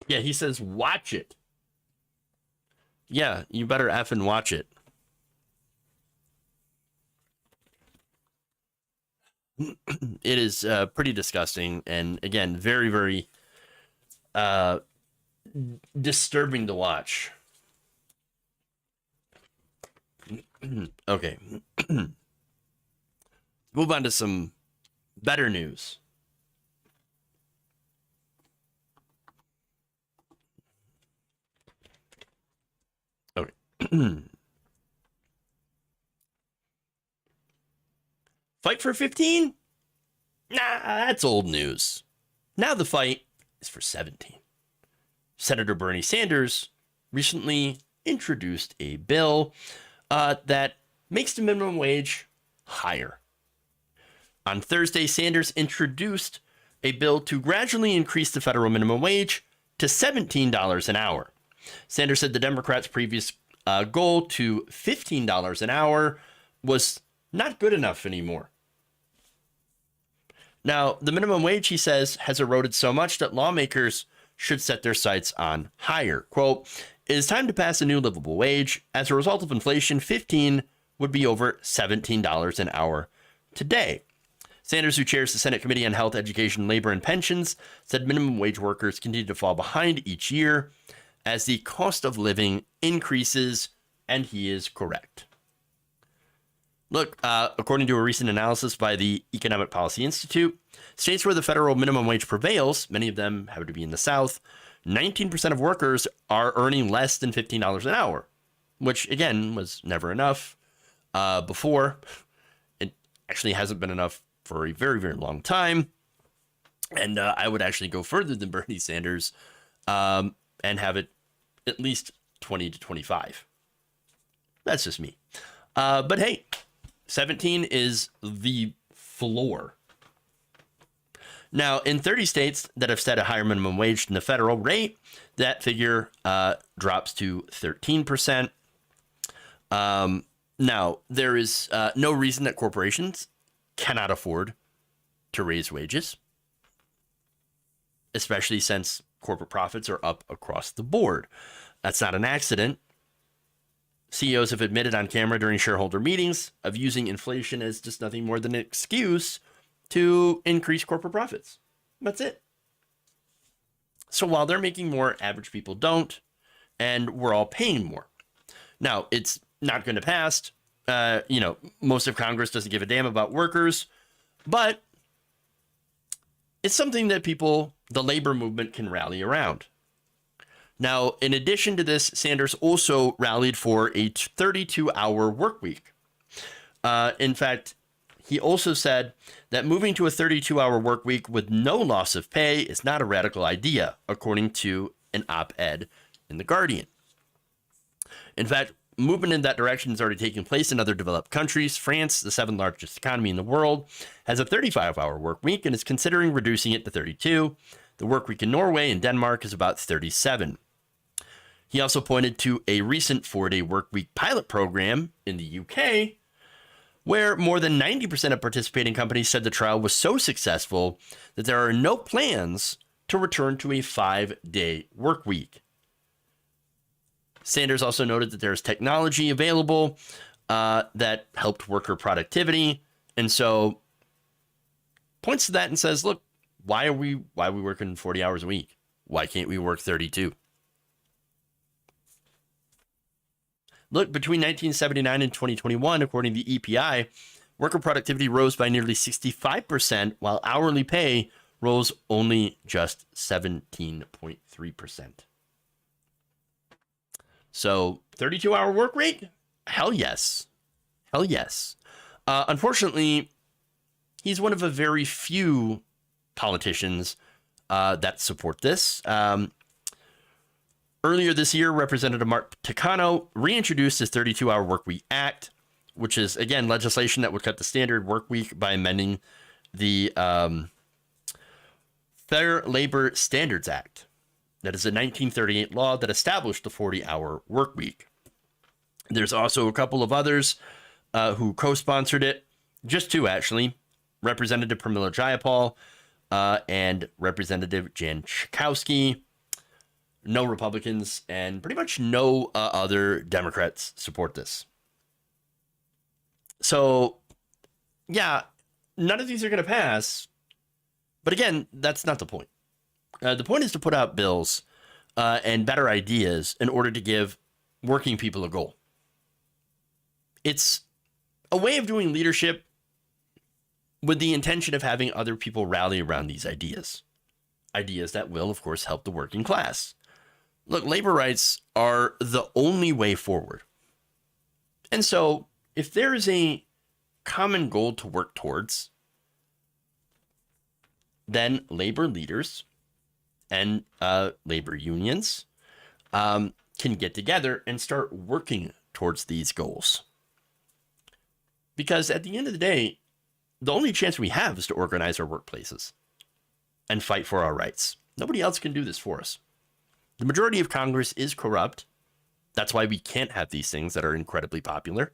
Yeah, he says, watch it. Yeah, you better effing watch it. It is pretty disgusting, and again, very, very disturbing to watch. Okay. Move on to some better news. Okay. Fight for 15? Nah, that's old news. Now the fight is for 17. Senator Bernie Sanders recently introduced a bill that makes the minimum wage higher. On Thursday, Sanders introduced a bill to gradually increase the federal minimum wage to $17 an hour. Sanders said the Democrats' previous goal to $15 an hour was not good enough anymore. Now, the minimum wage, he says, has eroded so much that lawmakers should set their sights on higher. Quote, "It is time to pass a new livable wage. As a result of inflation, 15 would be over $17 an hour today." Sanders, who chairs the Senate Committee on Health, Education, Labor, and Pensions, said minimum wage workers continue to fall behind each year as the cost of living increases, and he is correct. Look, according to a recent analysis by the Economic Policy Institute, states where the federal minimum wage prevails, many of them happen to be in the South, 19% of workers are earning less than $15 an hour, which, again, was never enough before. It actually hasn't been enough for a very, very long time. And I would actually go further than Bernie Sanders and have it at least 20 to 25. That's just me. But hey, 17 is the floor. Now, in 30 states that have set a higher minimum wage than the federal rate, that figure drops to 13%. Now, there is no reason that corporations cannot afford to raise wages, especially since corporate profits are up across the board. That's not an accident. CEOs have admitted on camera during shareholder meetings of using inflation as just nothing more than an excuse to increase corporate profits. That's it. So while they're making more, average people don't, and we're all paying more. Now, it's not going to pass. Most of Congress doesn't give a damn about workers, but it's something that people, the labor movement, can rally around. Now, in addition to this, Sanders also rallied for a 32-hour work week. In fact, he also said that moving to a 32-hour work week with no loss of pay is not a radical idea, according to an op-ed in The Guardian. In fact, movement in that direction is already taking place in other developed countries. France, the seventh largest economy in the world, has a 35-hour work week and is considering reducing it to 32. The work week in Norway and Denmark is about 37. He also pointed to a recent 4-day work week pilot program in the UK, where more than 90% of participating companies said the trial was so successful that there are no plans to return to a 5-day work week. Sanders also noted that there is technology available that helped worker productivity, and so points to that and says, look, why are we working 40 hours a week? Why can't we work 32? Look, between 1979 and 2021, according to the EPI, worker productivity rose by nearly 65%, while hourly pay rose only just 17.3%. So 32-hour work rate? Hell yes. Hell yes. Unfortunately, he's one of a very few politicians that support this. Earlier this year, Representative Mark Takano reintroduced his 32-hour Workweek Act, which is, again, legislation that would cut the standard work week by amending the Fair Labor Standards Act. That is a 1938 law that established the 40-hour work week. There's also a couple of others who co-sponsored it, just two, actually, Representative Pramila Jayapal and Representative Jan Schakowsky. no Republicans, and pretty much no other Democrats support this. So, yeah, none of these are going to pass. But again, that's not the point. The point is to put out bills and better ideas in order to give working people a goal. It's a way of doing leadership with the intention of having other people rally around these ideas. Ideas that will, of course, help the working class. Look, labor rights are the only way forward. And so, if there is a common goal to work towards, then labor leaders and labor unions can get together and start working towards these goals. Because at the end of the day, the only chance we have is to organize our workplaces and fight for our rights. Nobody else can do this for us. The majority of Congress is corrupt. That's why we can't have these things that are incredibly popular.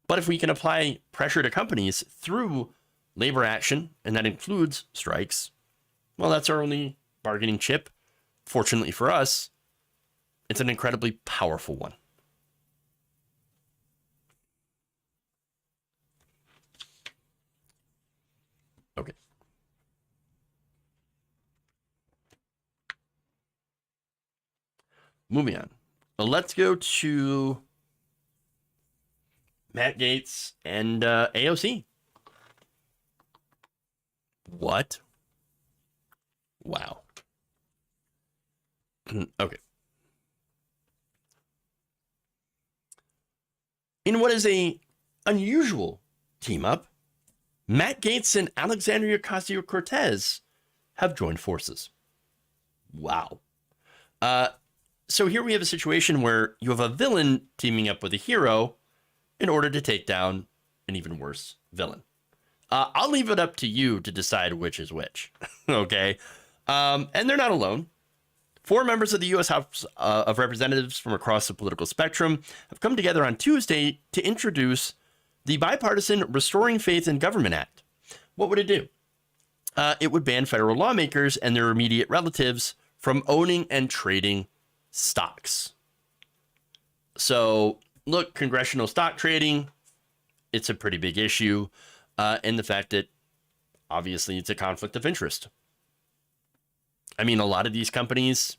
But if we can apply pressure to companies through labor action, and that includes strikes, well, that's our only bargaining chip. Fortunately for us, it's an incredibly powerful one. Okay. Moving on. Let's go to Matt Gaetz and AOC. What? Wow. Okay. In what is a unusual team up, Matt Gaetz and Alexandria Ocasio-Cortez have joined forces. Wow. So here we have a situation where you have a villain teaming up with a hero in order to take down an even worse villain. I'll leave it up to you to decide which is which. Okay. And they're not alone. 4 members of the U.S. House of Representatives from across the political spectrum have come together on Tuesday to introduce the bipartisan Restoring Faith in Government Act. What would it do? It would ban federal lawmakers and their immediate relatives from owning and trading stocks. So, look, congressional stock trading, it's a pretty big issue. And the fact that, obviously, it's a conflict of interest. I mean, a lot of these companies,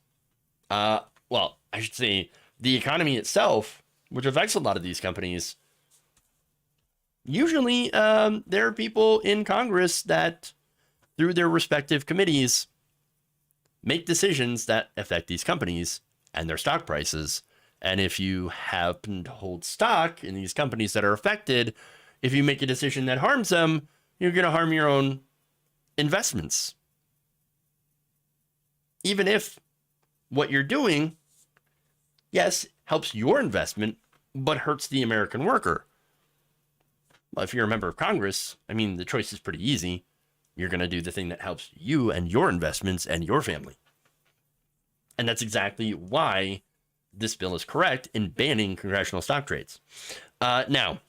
well, I should say the economy itself, which affects a lot of these companies, usually there are people in Congress that, through their respective committees, make decisions that affect these companies and their stock prices. And if you happen to hold stock in these companies that are affected, if you make a decision that harms them, you're going to harm your own investments. Even if what you're doing, yes, helps your investment, but hurts the American worker. Well, if you're a member of Congress, I mean, the choice is pretty easy. You're going to do the thing that helps you and your investments and your family. And that's exactly why this bill is correct in banning congressional stock trades. Now,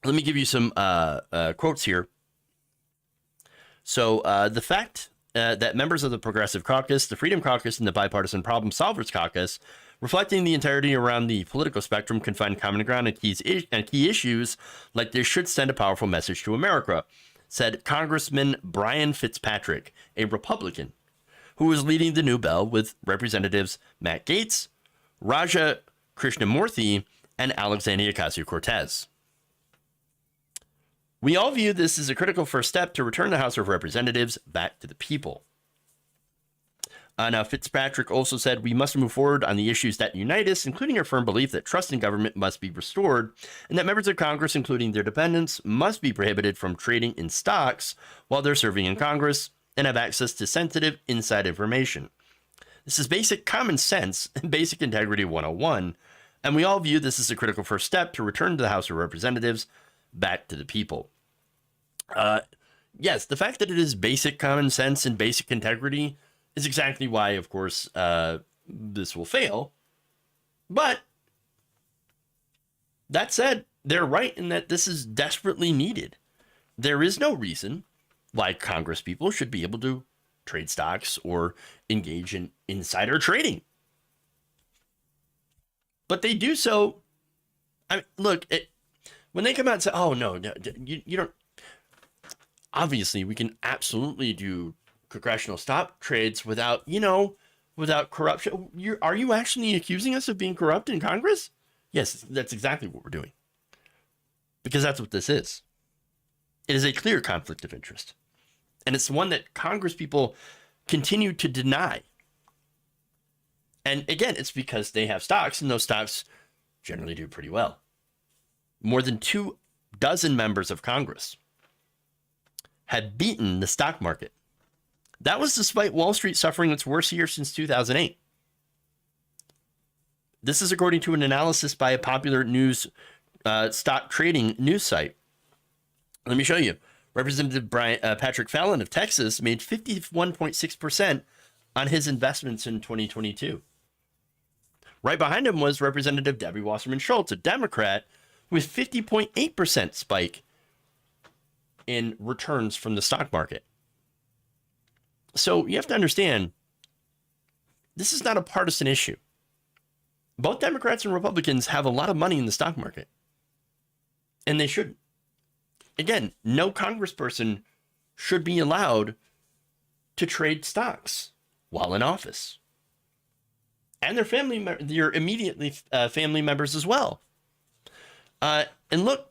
let me give you some quotes here. So the fact that members of the Progressive Caucus, the Freedom Caucus, and the Bipartisan Problem Solvers Caucus, reflecting the entirety around the political spectrum, can find common ground on key issues like this should send a powerful message to America, said Congressman Brian Fitzpatrick, a Republican, who is leading the new bill with Representatives Matt Gaetz, Raja Krishnamurthy, and Alexandria Ocasio-Cortez. We all view this as a critical first step to return the House of Representatives back to the people. Now, Fitzpatrick also said we must move forward on the issues that unite us, including our firm belief that trust in government must be restored, and that members of Congress, including their dependents, must be prohibited from trading in stocks while they're serving in Congress and have access to sensitive inside information. This is basic common sense and basic integrity 101, and we all view this as a critical first step to return to the House of Representatives back to the people. Yes, the fact that it is basic common sense and basic integrity is exactly why, of course, this will fail. But that said, they're right in that this is desperately needed. There is no reason why Congress people should be able to trade stocks or engage in insider trading. But they do so. I mean, look, when they come out and say, oh, no, you don't. Obviously, we can absolutely do congressional stock trades without, without corruption. Are you actually accusing us of being corrupt in Congress? Yes, that's exactly what we're doing. Because that's what this is. It is a clear conflict of interest. And it's one that Congress people continue to deny. And again, it's because they have stocks, and those stocks generally do pretty well. More than 24 members of Congress had beaten the stock market. That was despite Wall Street suffering its worst year since 2008. This is according to an analysis by a popular news stock trading news site. Let me show you. Representative Patrick Fallon of Texas made 51.6% on his investments in 2022. Right behind him was Representative Debbie Wasserman Schultz, a Democrat, with 50.8% spike in returns from the stock market. So you have to understand, this is not a partisan issue. Both Democrats and Republicans have a lot of money in the stock market, and they shouldn't. Again, no congressperson should be allowed to trade stocks while in office. And their immediately family members as well. And look,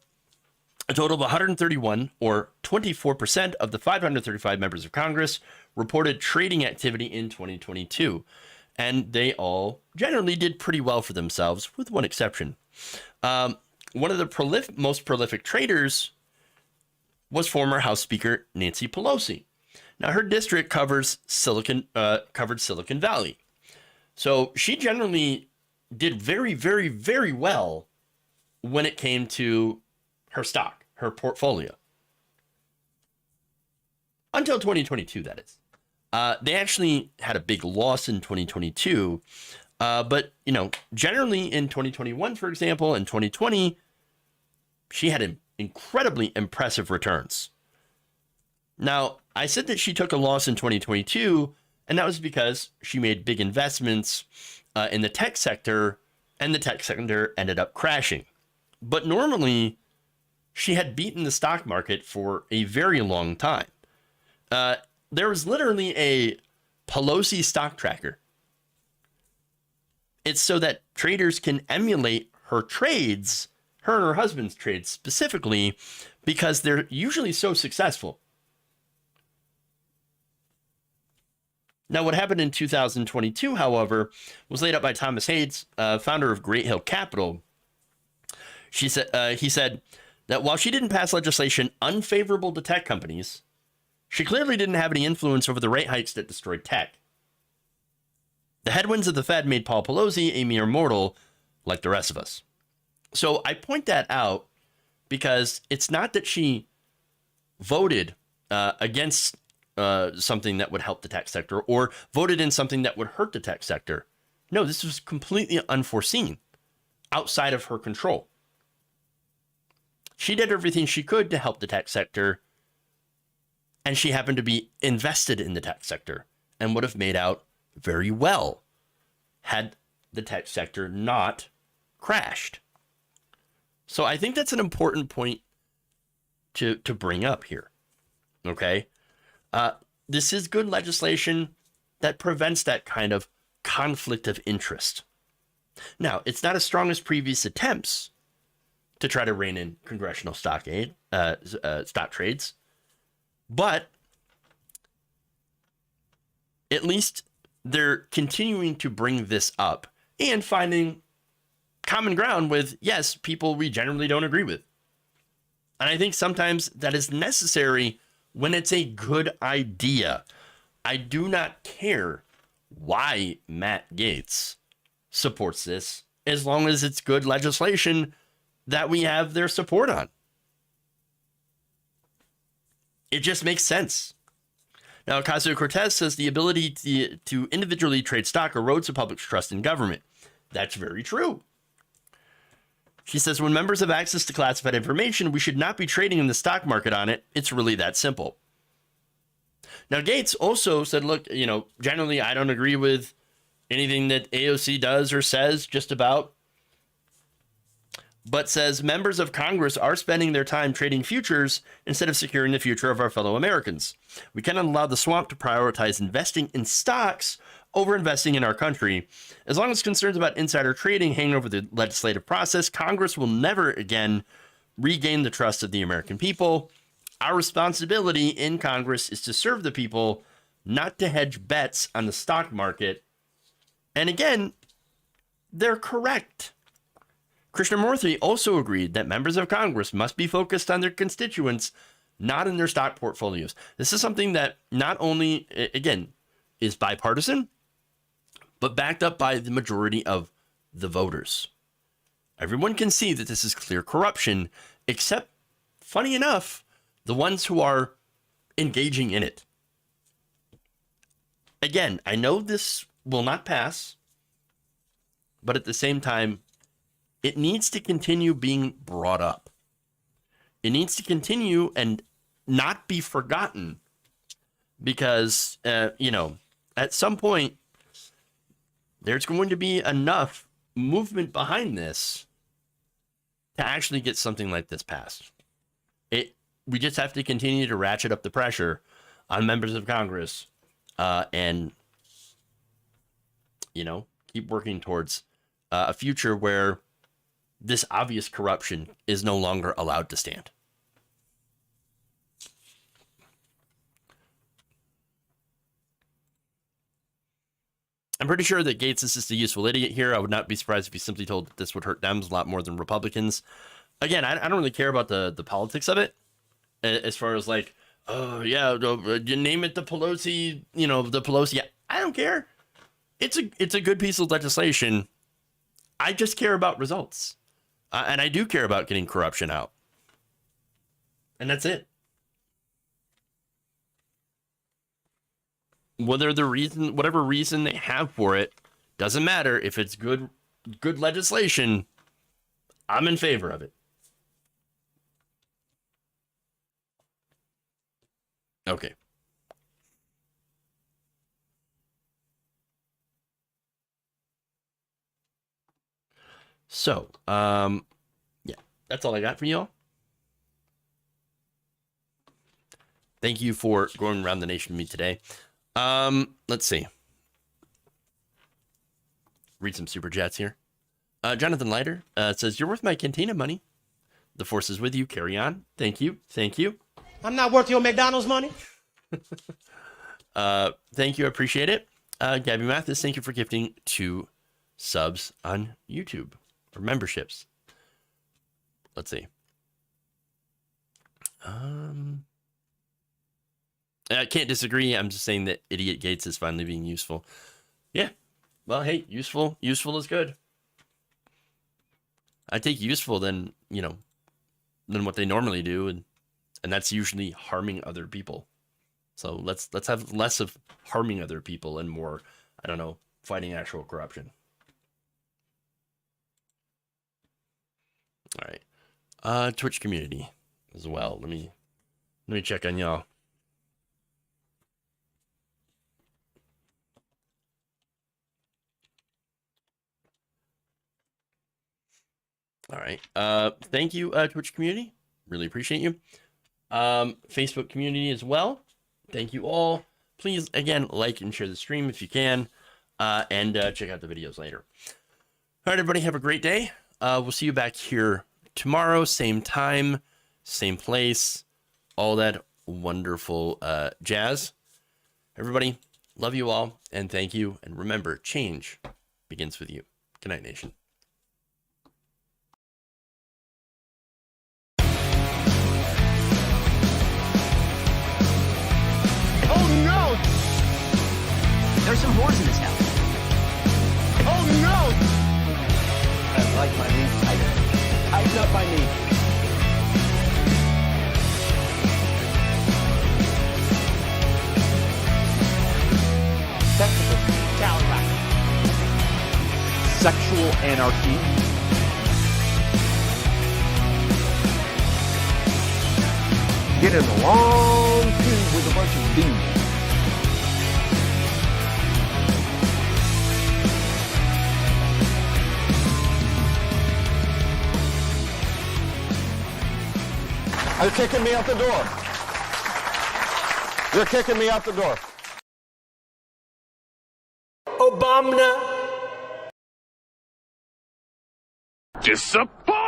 a total of 131, or 24% of the 535 members of Congress reported trading activity in 2022. And they all generally did pretty well for themselves, with one exception. One of the most prolific traders was former House Speaker Nancy Pelosi. Now, her district covered Silicon Valley. So she generally did very, very, very well when it came to her stock, her portfolio. Until 2022, that is. They actually had a big loss in 2022. But, generally in 2021, for example, and 2020, she had incredibly impressive returns. Now, I said that she took a loss in 2022, and that was because she made big investments in the tech sector, and the tech sector ended up crashing. But normally, she had beaten the stock market for a very long time. There was literally a Pelosi stock tracker. It's so that traders can emulate her trades, her and her husband's trades specifically, because they're usually so successful. Now, what happened in 2022, however, was laid out by Thomas Hayes, founder of Great Hill Capital. He said that while she didn't pass legislation unfavorable to tech companies, she clearly didn't have any influence over the rate hikes that destroyed tech. The headwinds of the Fed made Paul Pelosi a mere mortal like the rest of us. So I point that out because it's not that she voted against something that would help the tech sector or voted in something that would hurt the tech sector. No, this was completely unforeseen, outside of her control. She did everything she could to help the tech sector, and she happened to be invested in the tech sector and would have made out very well had the tech sector not crashed. So I think that's an important point to bring up here. Okay? This is good legislation that prevents that kind of conflict of interest. Now, it's not as strong as previous attempts to try to rein in congressional stock trades, but at least they're continuing to bring this up and finding common ground with, yes, people we generally don't agree with. And I think sometimes that is necessary when it's a good idea. I do not care why Matt Gaetz supports this, as long as it's good legislation that we have their support on. It just makes sense. Now, Ocasio-Cortez says the ability to individually trade stock erodes the public's trust in government. That's very true. She says when members have access to classified information, we should not be trading in the stock market on it. It's really that simple. Now, Gaetz also said, look, generally I don't agree with anything that AOC does or says just about, but says members of Congress are spending their time trading futures instead of securing the future of our fellow Americans. We cannot allow the swamp to prioritize investing in stocks over investing in our country. As long as concerns about insider trading hang over the legislative process, Congress will never again regain the trust of the American people. Our responsibility in Congress is to serve the people, not to hedge bets on the stock market. And again, they're correct. Krishnamurthy also agreed that members of Congress must be focused on their constituents, not in their stock portfolios. This is something that not only, again, is bipartisan, but backed up by the majority of the voters. Everyone can see that this is clear corruption, except, funny enough, the ones who are engaging in it. Again, I know this will not pass, but at the same time, it needs to continue being brought up. It needs to continue and not be forgotten because, at some point, there's going to be enough movement behind this to actually get something like this passed. We just have to continue to ratchet up the pressure on members of Congress and, keep working towards a future where this obvious corruption is no longer allowed to stand. I'm pretty sure that Gaetz is just a useful idiot here. I would not be surprised if he simply told that this would hurt Dems a lot more than Republicans. Again, I don't really care about the politics of it. As far as like, oh yeah, you name it the Pelosi, the Pelosi. Yeah, I don't care. It's a good piece of legislation. I just care about results. And I do care about getting corruption out. And that's it. Whatever reason they have for it, doesn't matter. If it's good legislation, I'm in favor of it. Okay. So, yeah, that's all I got for y'all. Thank you for going around the nation with me today. Let's see. Read some super chats here. Jonathan Leiter says, "You're worth my cantina money. The force is with you. Carry on. Thank you. Thank you. I'm not worth your McDonald's money." Thank you. I appreciate it. Gabby Mathis, thank you for gifting 2 subs on YouTube or memberships. Let's see. I can't disagree. I'm just saying that Idiot Gaetz is finally being useful. Yeah. Well, hey, useful is good. I take useful than what they normally do, and that's usually harming other people. So let's have less of harming other people and more, fighting actual corruption. All right. Twitch community as well. Let me check on y'all. All right. Thank you, Twitch community. Really appreciate you. Facebook community as well. Thank you all. Please, again, like and share the stream if you can, and check out the videos later. All right, everybody, have a great day. We'll see you back here tomorrow, same time, same place, all that wonderful jazz. Everybody, love you all, and thank you. And remember, change begins with you. Good night, nation. Oh no! There's some whores in this house. Oh no! I like my meat tighter. Tighten up my meat. Sexual anarchy. Get in a long queue with a bunch of bees. They're kicking me out the door. They're kicking me out the door. Obama. Disappointed!